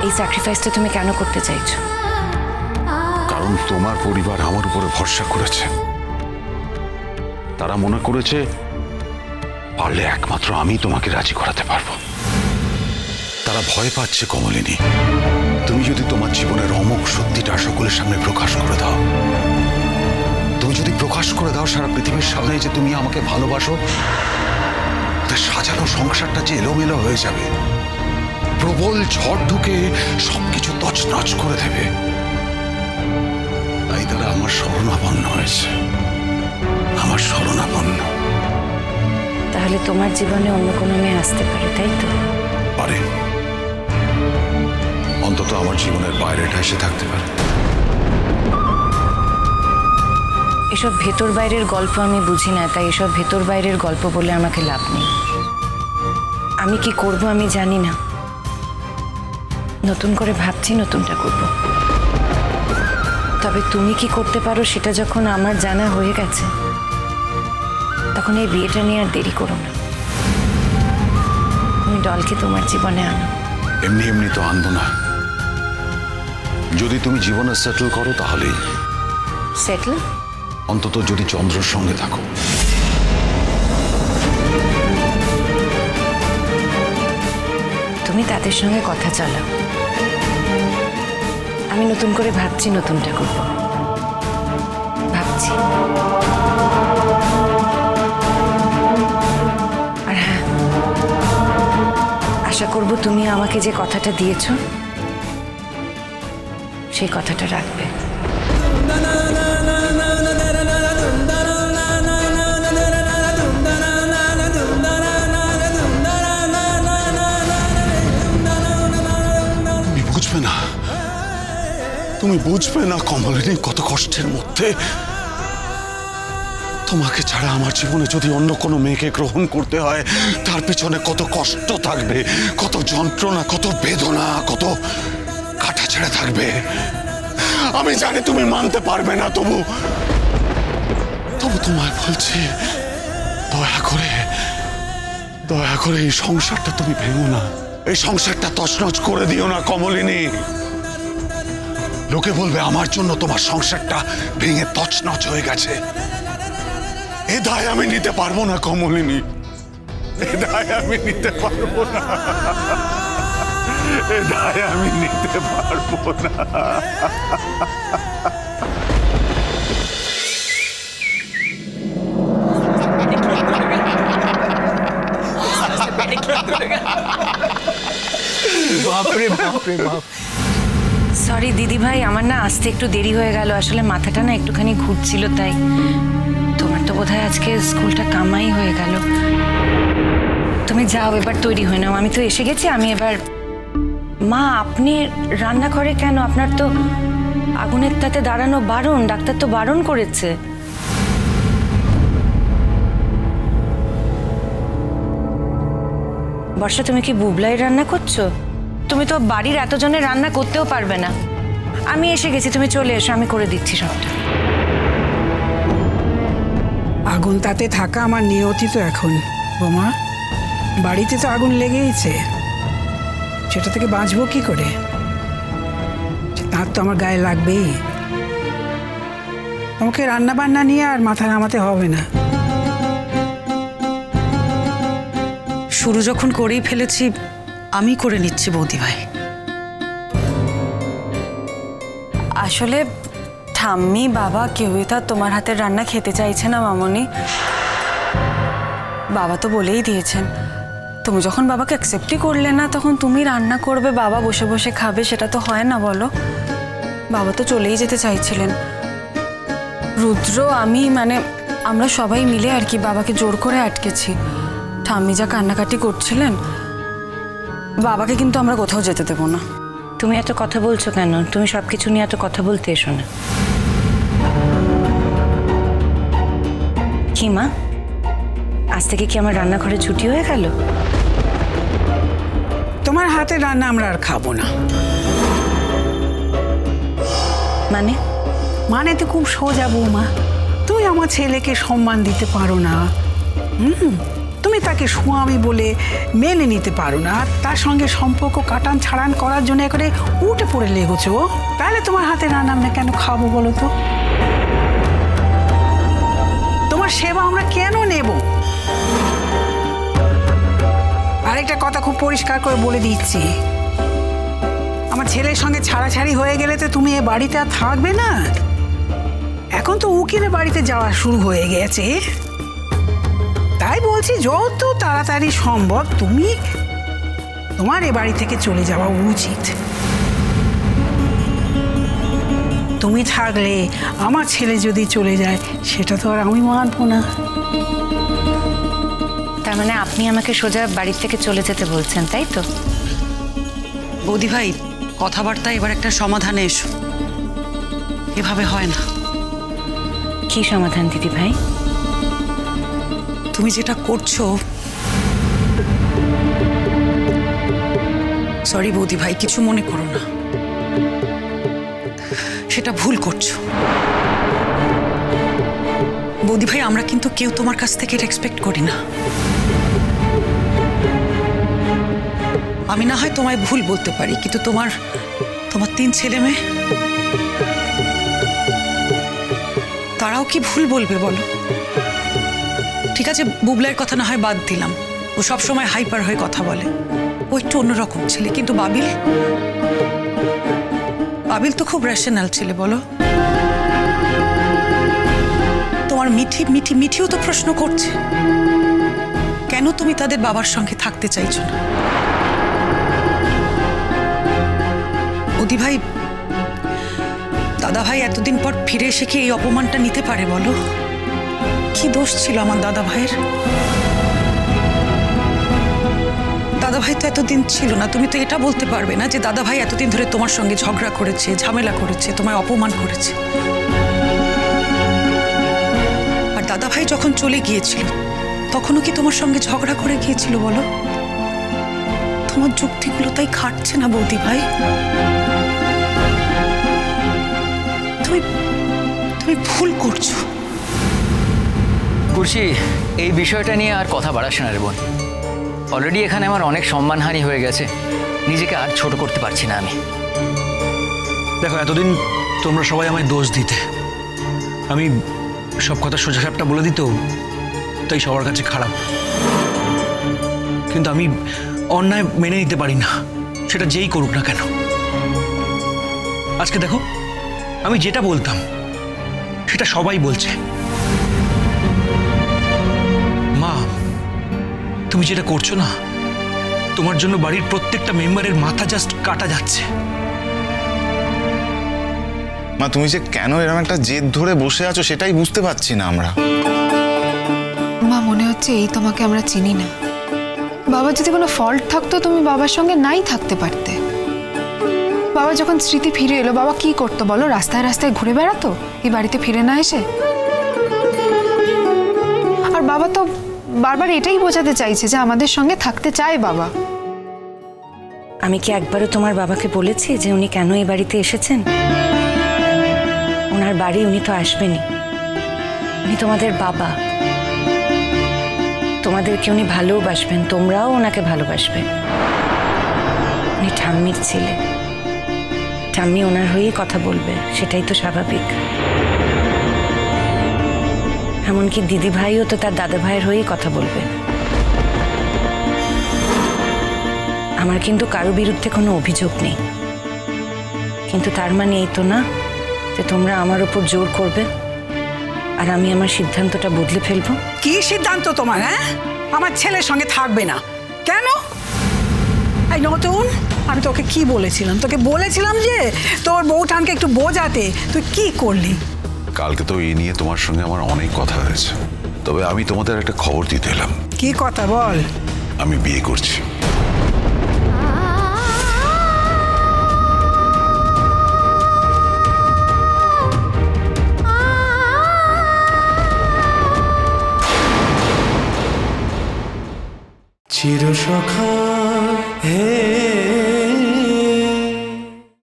এই স্যাক্রিফাইসটা তুমি কেন করতে চাইছো? কারণ তোমার পরিবার আমার উপরে ভরসা করেছে। তারা মনে করেছে পারলে একমাত্র আমি তোমাকে রাজি করাতে পারবো। তারা ভয় পাচ্ছে কমলিনী, তুমি যদি তোমার জীবনের অমোঘ সত্যিটা সকলের সামনে প্রকাশ করে দাও, তুমি যদি প্রকাশ করে দাও সারা পৃথিবীর সামনে যে তুমি আমাকে ভালোবাসো, সাজানো সংসারটা যে এলোমেলো হয়ে যাবে, প্রবল ঝড় ঢুকে সবকিছু তছনছ করে দেবে। তাই তারা আমার শরণাপন্ন হয়েছে, আমার শরণাপন্ন। তাহলে তোমার জীবনে অন্য কোনো মেয়ে আসতে পারে, তাই তো? পারে, অন্তত আমার জীবনের বাইরেটা এসে থাকতে পারে। এসব ভেতর বাইরের গল্প আমি বুঝি না, তাই এসব ভেতর বাইরের গল্প বলে আমাকে লাভ নেই। আমি কি করব আমি জানি না, নতুন করে ভাবছি নতুনটা করব। তবে তুমি কি করতে পারো সেটা যখন আমার জানা হয়ে গেছে, তখন এই বিয়েটা নিয়ে আর দেরি করো না। তুমি ডলকে তোমার জীবনে আনো। এমনি এমনি তো আনবো না, যদি তুমি জীবনে সেটেল করো তাহলেই। সেটেল? অন্তত যদি চন্দ্রর সঙ্গে থাকো। তুমি তাদের সঙ্গে কথা চালাও, আমি নতুন করে ভাবছি নতুনটা করব। ভাবছি। আর হ্যাঁ, আশা করব তুমি আমাকে যে কথাটা দিয়েছো সেই কথাটা রাখবে। তুমি বুঝবে না কমলিনী কত কষ্টের মধ্যে। তোমাকে ছাড়া আমার জীবনে যদি অন্য কোনো মেয়েকে গ্রহণ করতে হয়, তার পিছনে কত কষ্ট থাকবে, কত যন্ত্রণা, কত বেদনা, কত কাটাছেড়া থাকবে। আমি জানি তুমি মানতে পারবে না, তবু তোমায় বলছি, দয়া করে এই সংসারটা তুমি ভেঙো না, এই সংসারটা তছনছ করে দিও না কমলিনী। লোকে বলবে আমার জন্য তোমার সংসারটা ভেঙে তছনছ হয়ে গেছে। এ দায় আমি নিতে পারবো না কমলিনী, এ দায় আমি নিতে পারবো না, এ দায় আমি নিতে পারবো না। বাপরে বাপরে বাপ। সরি দিদি ভাই, আমার না আসতে একটু দেরি হয়ে গেল, আসলে মাথাটা না একটুখানি ঘুরছিল, তাই। তোমার তো বোধহয় আজকে স্কুলটা কামাই হয়ে গেল। তুমি যাও এবার, তৈরি হয়ে নাও, আমি তো এসে গেছি। আমি এবার। মা, আপনি রান্না করে কেন? আপনার তো আগুনের তাতে দাঁড়ানো বারণ, ডাক্তার তো বারণ করেছে। বর্ষা, তুমি কি বুবলাই রান্না করছো? তুমি তো বাড়ির এতজনের রান্না করতেও পারবে না। আমি এসে গেছি, তুমি চলে এসো, আমি করে দিচ্ছি সবটা। আগুন তাতে থাকা আমার নিয়তি তো এখন বোমা। বাড়িতে তো আগুন লেগেইছে, সেটা থেকে বাঁচবো কি করে? তার তো আমার গায়ে লাগবেই। আমাকে রান্না বান্না নিয়ে আর মাথা ঘামাতে হবে না। শুরু যখন করেই ফেলেছি, আমি করে নিচ্ছি বৌদি ভাই। আসলে ঠাম্মি বাবা কেউই তো তোমার হাতের রান্না খেতে চাইছে না মামনি। বাবা তো বলেই দিয়েছেন, তুমি যখন বাবাকে অ্যাকসেপ্টই করলে না, তখন তুমি রান্না করবে, বাবা বসে বসে খাবে, সেটা তো হয় না বলো। বাবা তো চলেই যেতে চাইছিলেন। রুদ্র, আমি আমরা সবাই মিলে আর কি বাবাকে জোর করে আটকেছি। ঠাম্মি যা কান্নাকাটি করছিলেন, বাবাকে কিন্তু আমরা কোথাও যেতে দেবো না। তুমি এত কথা বলছো কেন? তুমি সবকিছু নিয়ে এত কথা বলতে এসো না। কি মা, আজ থেকে কি আমার রান্নাঘরে ছুটি হয়ে গেল? তোমার হাতের রান্না আমরা আর খাবো না। মানে তো খুব সোজা বৌমা, তুই আমার ছেলেকে সম্মান দিতে পারো না। তুমি তাকে স্বামী বলে মেনে নিতে পারো না, তার সঙ্গে সম্পর্ক কাটান ছাড়ান করার জন্য করে উঠে পড়ে লেগেছো। তাহলে তোমার হাতে রান্না আমরা কেন খাবো বলো তো? তোমার সেবা আমরা কেন নেব? আরেকটা কথা খুব পরিষ্কার করে বলে দিচ্ছি, আমার ছেলের সঙ্গে ছাড়াছাড়ি হয়ে গেলে তো তুমি এ বাড়িতে আর থাকবে না। এখন তো উকিলের বাড়িতে যাওয়া শুরু হয়ে গেছে, তাই বলছি যত তাড়াতাড়ি সম্ভব তুমি তোমার এ বাড়ি থেকে চলে যাওয়া উচিত। তুমি থাকলে আমার ছেলে যদি চলে যায় সেটা তো আর আমি মানবো না। তার মানে আপনি আমাকে সোজা বাড়ি থেকে চলে যেতে বলছেন, তাই তো? বৌদি ভাই, কথাবার্তা এবার একটা সমাধানে এসো, এভাবে হয় না। কি সমাধান দিদি ভাই? তুমি যেটা করছো, সরি বৌদি ভাই, কিছু মনে করো না, সেটা ভুল করছো। বৌদি ভাই, আমরা কিন্তু কেউ তোমার কাছ থেকে এক্সপেক্ট করি না। আমি না হয় তোমায় ভুল বলতে পারি, কিন্তু তোমার 3 ছেলে মেয়ে, তারাও কি ভুল বলবে বলো? ঠিক আছে, বুবলার কথা না হয় বাদ দিলাম, ও সব সময় হাইপার হয়ে কথা বলে, ও একটু অন্যরকম ছেলে। কিন্তু বাবিল তো খুব রেশনাল ছেলে, বলো? তোমার মিঠিও তো প্রশ্ন করছে, কেন তুমি তাদের বাবার সঙ্গে থাকতে চাইছো না? বৌদি ভাই, দাদা ভাই এতদিন পর ফিরে এসে কি এই অপমানটা নিতে পারে বলো? কি দোষ ছিল আমার দাদা ভাইয়ের? দাদা ভাই তো এতদিন ছিল না, তুমি তো এটা বলতে পারবে না যে দাদা ভাই এতদিন ধরে তোমার সঙ্গে ঝগড়া করেছে, ঝামেলা করেছে, তোমায় অপমান করেছে। আর দাদা ভাই যখন চলে গিয়েছিল তখনও কি তোমার সঙ্গে ঝগড়া করে গিয়েছিল বলো? তোমার যুক্তিগুলো তাই খাটছে না বৌদি ভাই। তুমি ভুল করছো। কুর্শি, এই বিষয়টা নিয়ে আর কথা বাড়াস না রে বোন। অলরেডি এখানে আমার অনেক সম্মানহানি হয়ে গেছে, নিজেকে আর ছোট করতে পারছি না আমি। দেখো, এতদিন তোমরা সবাই আমায় দোষ দিতে, আমি সব কথা সোজাসাপটা বলে দিত, তাই সবার কাছে খারাপ। কিন্তু আমি অন্যায় মেনে নিতে পারি না, সেটা যেই করুক না কেন। আজকে দেখো, আমি যেটা বলতাম সেটা সবাই বলছে। মা, তুমি যেটা করছো না, তোমার জন্য বাড়ির প্রত্যেকটা মেম্বারের মাথা জাস্ট কাটা যাচ্ছে। মা, তুমি যে কেন এরকম একটা জেদ ধরে বসে আছো সেটাই বুঝতে পারছি না আমরা। মা, মনে হচ্ছে এই তোমাকে আমরা চিনি না। বাবার যদি কোনো ফল্ট থাকতো তুমি বাবার সঙ্গে নাই থাকতে পারতে। বাবা যখন স্মৃতি ফিরে এলো, বাবা কি করতো বলো? রাস্তায় রাস্তায় ঘুরে বেড়াতো এই বাড়িতে ফিরে না এসে। আর বাবা তো বারবার এটাই বোঝাতে চাইছে যে আমাদের সঙ্গে থাকতে চায় বাবা। আমি কি একবারও তোমার বাবাকে বলেছি যে উনি কেন এই বাড়িতে এসেছেন? ওনার বাড়ি উনি তো আসবেনই, উনি তোমাদের বাবা, তোমাদেরকে উনি ভালোবাসবেন, তোমরাও ওনাকে ভালোবাসবে। উনি ঠাম্মির ছেলে, ঠাম্মি ওনার হয়েই কথা বলবে, সেটাই তো স্বাভাবিক। এমনকি দিদি ভাইও তো তার দাদা ভাইয়ের হয়েই কথা বলবে। আমার কিন্তু কারো বিরুদ্ধে কোনো অভিযোগ নেই, কিন্তু তার মানে এই তো না যে তোমরা আমার উপর জোর করবে আর আমি আমার সিদ্ধান্তটা বদলে ফেলবো। কি সিদ্ধান্ত তোমার? হ্যাঁ, আমার ছেলের সঙ্গে থাকবে না কেন? এই নতুন, আমি তোকে কি বলেছিলাম? তোকে বলেছিলাম যে তোর বউঠানকে একটু বোঝাতে, তুই কি করলি? কালকে তো এই নিয়ে তোমার সঙ্গে আমার অনেক কথা হয়েছে, তবে আমি তোমাদের একটা খবর দিতে এলাম। কি কথা বল? আমি বিয়ে করছি। চিরসখা হে